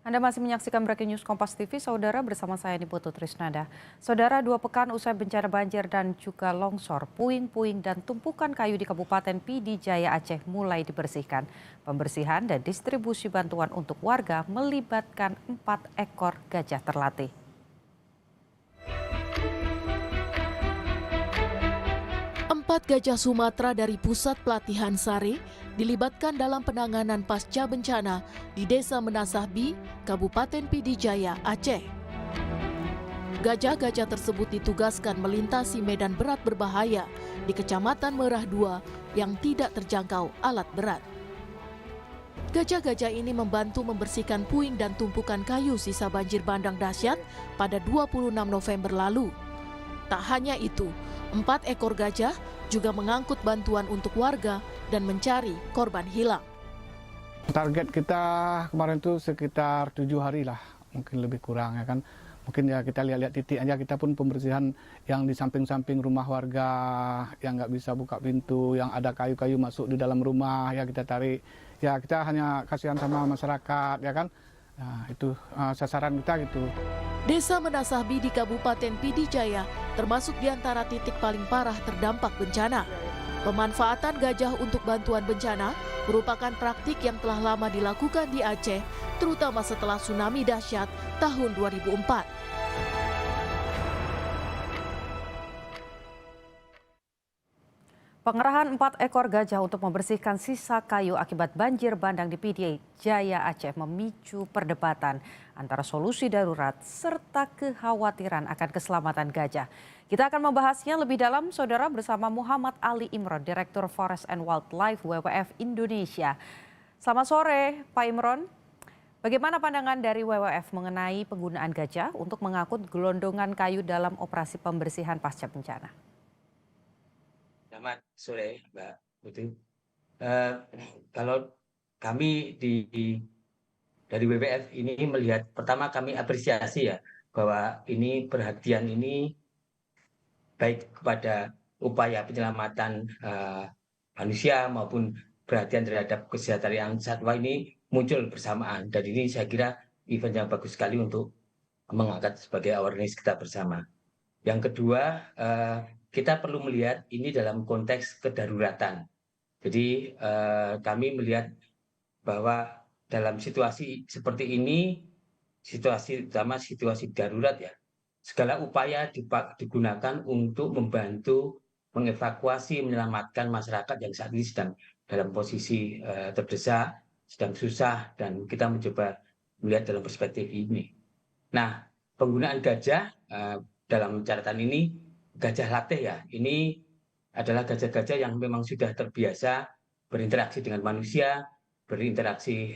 Anda masih menyaksikan Breaking News Kompas TV, Saudara, bersama saya Niputu Trisnada. Saudara, 2 pekan usai bencana banjir dan juga longsor, puing-puing dan tumpukan kayu di Kabupaten Pidijaya Aceh mulai dibersihkan. Pembersihan dan distribusi bantuan untuk warga melibatkan 4 ekor gajah terlatih. Empat gajah Sumatera dari Pusat Pelatihan Sari dilibatkan dalam penanganan pasca bencana di Desa Menasahbi, Kabupaten Pidijaya, Aceh. Gajah-gajah tersebut ditugaskan melintasi medan berat berbahaya di Kecamatan Merah II yang tidak terjangkau alat berat. Gajah-gajah ini membantu membersihkan puing dan tumpukan kayu sisa banjir bandang dahsyat pada 26 November lalu. Tak hanya itu, 4 ekor gajah juga mengangkut bantuan untuk warga dan mencari korban hilang. Target kita kemarin itu sekitar 7 hari lah, mungkin lebih kurang ya kan. Mungkin ya kita lihat-lihat titik aja, kita pun pembersihan yang di samping-samping rumah warga yang nggak bisa buka pintu, yang ada kayu-kayu masuk di dalam rumah ya kita tarik. Ya kita hanya kasihan sama masyarakat ya kan. Nah itu sasaran kita gitu. Desa Menasahbi di Kabupaten Pidijaya termasuk di antara titik paling parah terdampak bencana. Pemanfaatan gajah untuk bantuan bencana merupakan praktik yang telah lama dilakukan di Aceh, terutama setelah tsunami dahsyat tahun 2004. Pengerahan 4 ekor gajah untuk membersihkan sisa kayu akibat banjir bandang di Pidijaya Aceh memicu perdebatan antara solusi darurat serta kekhawatiran akan keselamatan gajah. Kita akan membahasnya lebih dalam, Saudara, bersama Muhammad Ali Imron, Direktur Forest and Wildlife WWF Indonesia. Selamat sore, Pak Imron. Bagaimana pandangan dari WWF mengenai penggunaan gajah untuk mengangkut gelondongan kayu dalam operasi pembersihan pasca bencana? Selamat sore, Mbak Putri. Kalau kami dari WWF ini melihat, pertama kami apresiasi ya bahwa ini perhatian ini baik kepada upaya penyelamatan manusia maupun perhatian terhadap kesejahteraan satwa ini muncul bersamaan. Dan ini saya kira event yang bagus sekali untuk mengangkat sebagai awareness kita bersama. Yang kedua, kita perlu melihat ini dalam konteks kedaruratan. Jadi kami melihat bahwa dalam situasi seperti ini, situasi utama situasi darurat ya, segala upaya digunakan untuk membantu mengevakuasi, menyelamatkan masyarakat yang saat ini sedang dalam posisi terdesak, sedang susah, dan kita mencoba melihat dalam perspektif ini. Nah, penggunaan gajah dalam catatan ini, gajah latih ya, ini adalah gajah-gajah yang memang sudah terbiasa berinteraksi dengan manusia, berinteraksi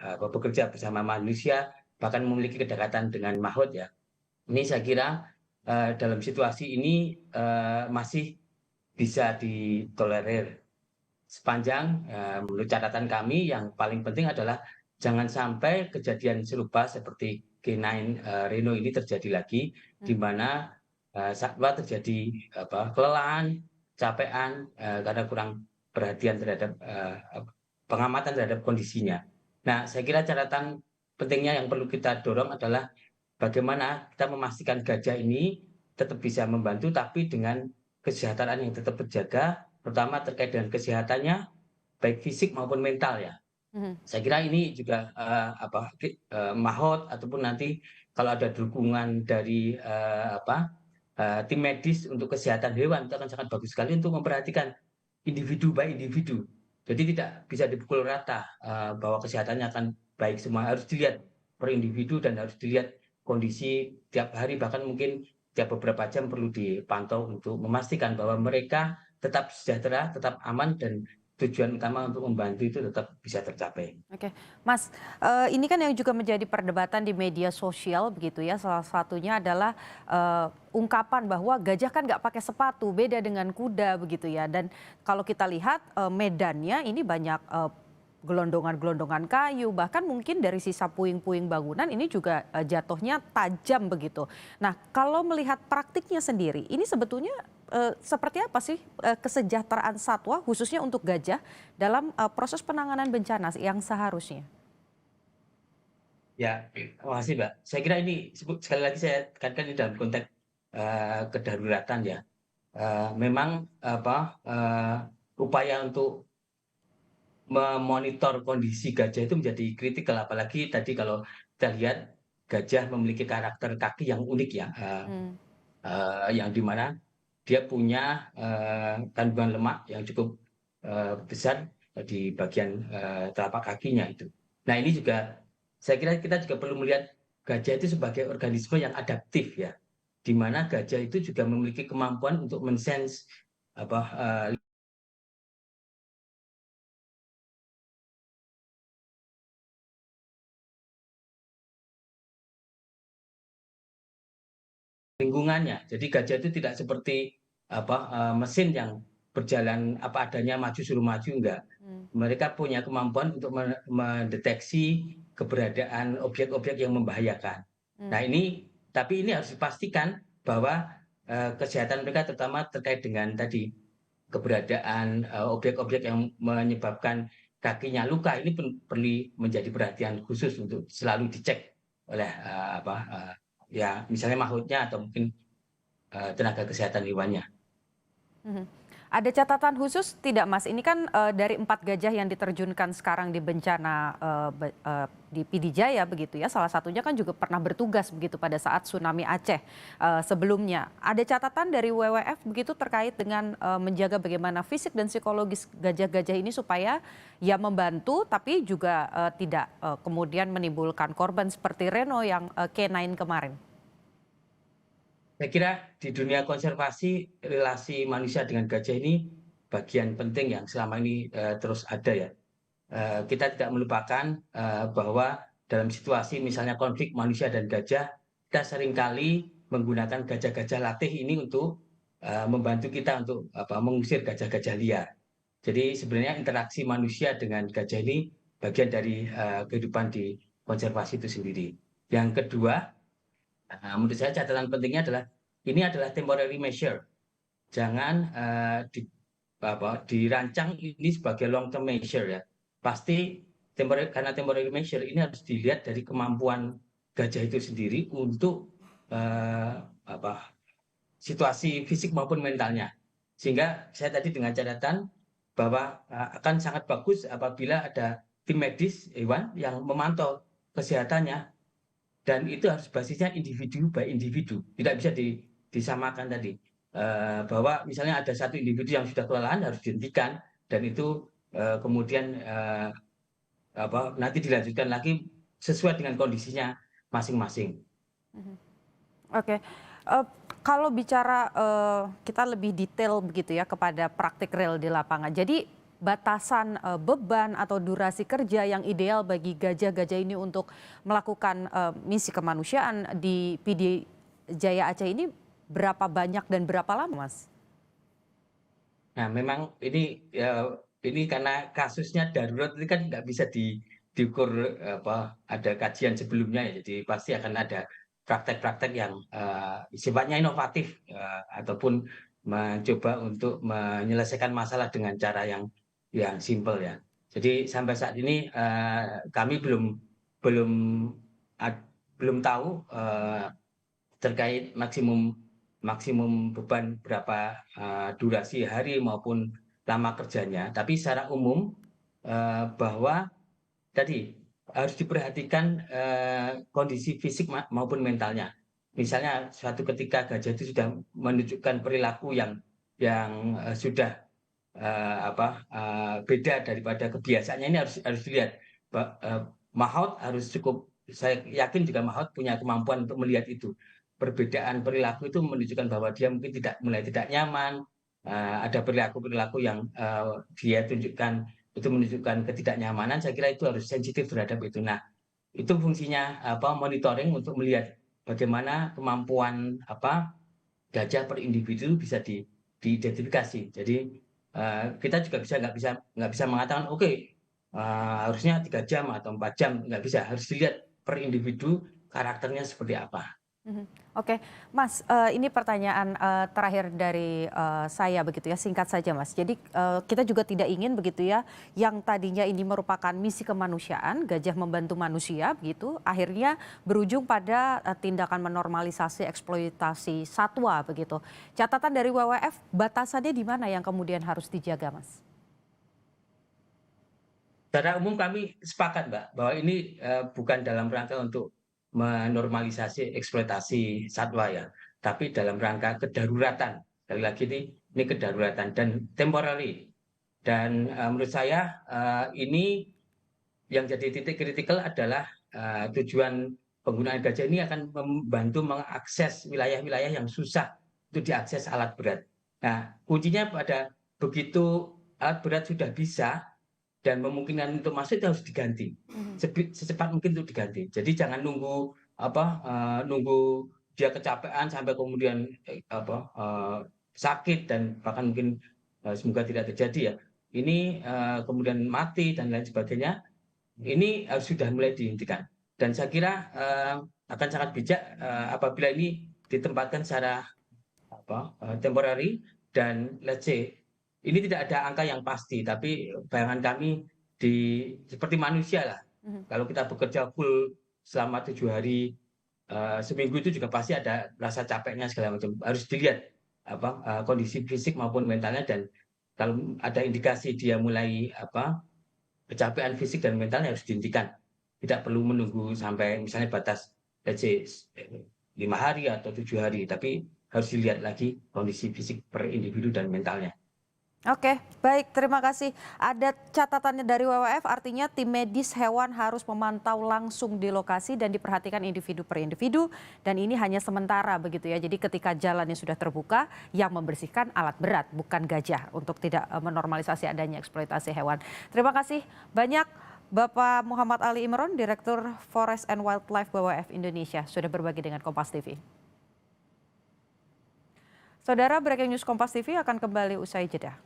bekerja bersama manusia, bahkan memiliki kedekatan dengan mahluk ya. Ini saya kira dalam situasi ini masih bisa ditolerir. Sepanjang menurut catatan kami yang paling penting adalah jangan sampai kejadian serupa seperti K9 Reno ini terjadi lagi, di mana satwa terjadi kelelahan, capean karena kurang perhatian terhadap pengamatan terhadap kondisinya. Nah, saya kira catatan pentingnya yang perlu kita dorong adalah bagaimana kita memastikan gajah ini tetap bisa membantu, tapi dengan kesejahteraan yang tetap terjaga, terutama terkait dengan kesehatannya, baik fisik maupun mental ya. Saya kira ini juga mahot ataupun nanti kalau ada dukungan dari tim medis untuk kesehatan hewan, itu akan sangat bagus sekali untuk memperhatikan individu by individu. Jadi tidak bisa dipukul rata bahwa kesehatannya akan baik semua, harus dilihat per individu dan harus dilihat kondisi tiap hari, bahkan mungkin tiap beberapa jam perlu dipantau untuk memastikan bahwa mereka tetap sejahtera, tetap aman, dan tujuan utama untuk membantu itu tetap bisa tercapai. Oke, Mas, ini kan yang juga menjadi perdebatan di media sosial begitu ya. Salah satunya adalah ungkapan bahwa gajah kan nggak pakai sepatu, beda dengan kuda begitu ya. Dan kalau kita lihat medannya ini banyak gelondongan-gelondongan kayu, bahkan mungkin dari sisa puing-puing bangunan ini juga jatuhnya tajam begitu. Nah, kalau melihat praktiknya sendiri, ini sebetulnya seperti apa sih kesejahteraan satwa khususnya untuk gajah dalam proses penanganan bencana yang seharusnya? Ya, makasih Mbak. Saya kira ini sekali lagi saya tekankan ini dalam konteks kedaruratan ya. Memang upaya untuk memonitor kondisi gajah itu menjadi kritikal, apalagi tadi kalau kita lihat gajah memiliki karakter kaki yang unik ya, Hmm. yang dimana dia punya kandungan lemak yang cukup besar di bagian telapak kakinya itu. Nah ini juga saya kira kita juga perlu melihat gajah itu sebagai organisme yang adaptif ya, di mana gajah itu juga memiliki kemampuan untuk mensense apa lingkungannya. Jadi gajah itu tidak seperti mesin yang berjalan apa adanya, maju suruh maju, enggak. Hmm. Mereka punya kemampuan untuk mendeteksi keberadaan objek-objek yang membahayakan. Nah Hmm. tapi ini harus dipastikan bahwa kesehatan mereka terutama terkait dengan tadi keberadaan objek-objek yang menyebabkan kakinya luka ini perlu menjadi perhatian khusus untuk selalu dicek oleh ya misalnya mautnya atau mungkin tenaga kesehatan hewannya. Mhm. Ada catatan khusus tidak, Mas? Ini kan dari 4 gajah yang diterjunkan sekarang di bencana di PD Jaya begitu ya. Salah satunya kan juga pernah bertugas begitu pada saat tsunami Aceh sebelumnya. Ada catatan dari WWF begitu terkait dengan menjaga bagaimana fisik dan psikologis gajah-gajah ini supaya ya membantu tapi juga tidak kemudian menimbulkan korban seperti Reno yang K9 kemarin. Saya kira di dunia konservasi relasi manusia dengan gajah ini bagian penting yang selama ini terus ada ya. Kita tidak melupakan bahwa dalam situasi misalnya konflik manusia dan gajah, kita seringkali menggunakan gajah-gajah latih ini untuk membantu kita untuk mengusir gajah-gajah liar. Jadi sebenarnya interaksi manusia dengan gajah ini bagian dari kehidupan di konservasi itu sendiri. Yang kedua, menurut saya catatan pentingnya adalah ini adalah temporary measure. Jangan dirancang ini sebagai long term measure ya. Pasti karena temporary measure ini harus dilihat dari kemampuan gajah itu sendiri untuk eh, situasi fisik maupun mentalnya. Sehingga saya tadi dengan catatan bahwa akan sangat bagus apabila ada tim medis hewan yang memantau kesehatannya, dan itu harus basisnya individu by individu, tidak bisa disamakan tadi. Bahwa misalnya ada satu individu yang sudah kelelahan harus dihentikan, dan itu kemudian nanti dilanjutkan lagi sesuai dengan kondisinya masing-masing. Oke, kalau bicara kita lebih detail begitu ya kepada praktik real di lapangan. Jadi batasan beban atau durasi kerja yang ideal bagi gajah-gajah ini untuk melakukan misi kemanusiaan di PD Jaya Aceh ini berapa banyak dan berapa lama, Mas? Nah, memang ini karena kasusnya darurat ini kan nggak bisa diukur ada kajian sebelumnya ya. Jadi pasti akan ada praktek-praktek yang sifatnya inovatif ataupun mencoba untuk menyelesaikan masalah dengan cara yang simpel ya. Jadi sampai saat ini kami belum ad- belum tahu terkait maksimum maksimum beban berapa durasi hari maupun lama kerjanya. Tapi secara umum bahwa tadi harus diperhatikan kondisi fisik maupun mentalnya. Misalnya suatu ketika gajah itu sudah menunjukkan perilaku yang sudah beda daripada kebiasaannya, ini harus dilihat. Mahout harus cukup, saya yakin juga Mahout punya kemampuan untuk melihat itu. Perbedaan perilaku itu menunjukkan bahwa dia mungkin mulai tidak nyaman, ada perilaku-perilaku yang dia tunjukkan itu menunjukkan ketidaknyamanan. Saya kira itu harus sensitif terhadap itu. Nah, itu fungsinya monitoring untuk melihat bagaimana kemampuan gajah per individu bisa diidentifikasi. Jadi kita juga nggak bisa mengatakan oke, harusnya 3 jam atau 4 jam, nggak bisa. Harus dilihat per individu karakternya seperti apa. Mhm. Oke, Mas, ini pertanyaan terakhir dari saya begitu ya, singkat saja Mas. Jadi kita juga tidak ingin begitu ya, yang tadinya ini merupakan misi kemanusiaan, gajah membantu manusia begitu, akhirnya berujung pada tindakan menormalisasi eksploitasi satwa begitu. Catatan dari WWF, batasannya di mana yang kemudian harus dijaga Mas? Secara umum kami sepakat, Mbak, bahwa ini bukan dalam rangka untuk menormalisasi eksploitasi satwa ya, tapi dalam rangka kedaruratan. Sekali lagi ini kedaruratan dan temporary. Dan menurut saya ini yang jadi titik kritikal adalah tujuan penggunaan gajah ini akan membantu mengakses wilayah-wilayah yang susah untuk diakses alat berat. Nah, kuncinya pada begitu alat berat sudah bisa dan memungkinkan untuk masuk itu harus diganti. Secepat mungkin untuk diganti. Jadi jangan nunggu nunggu dia kecapean sampai kemudian sakit dan bahkan mungkin semoga tidak terjadi ya. Ini kemudian mati dan lain sebagainya. Ini sudah mulai dihentikan. Dan saya kira akan sangat bijak apabila ini ditempatkan secara temporary dan let's say ini tidak ada angka yang pasti, tapi bayangan kami seperti manusia lah. Kalau kita bekerja full selama 7 hari, seminggu itu juga pasti ada rasa capeknya segala macam. Harus dilihat kondisi fisik maupun mentalnya dan kalau ada indikasi dia mulai kecapean fisik dan mentalnya harus dihentikan. Tidak perlu menunggu sampai misalnya batas let's say 5 hari atau 7 hari, tapi harus dilihat lagi kondisi fisik per individu dan mentalnya. Oke, baik, terima kasih. Ada catatannya dari WWF, artinya tim medis hewan harus memantau langsung di lokasi dan diperhatikan individu per individu, dan ini hanya sementara begitu ya. Jadi ketika jalannya sudah terbuka, yang membersihkan alat berat, bukan gajah, untuk tidak menormalisasi adanya eksploitasi hewan. Terima kasih banyak Bapak Muhammad Ali Imron, Direktur Forest and Wildlife WWF Indonesia, sudah berbagi dengan Kompas TV. Saudara, Breaking News Kompas TV akan kembali usai jeda.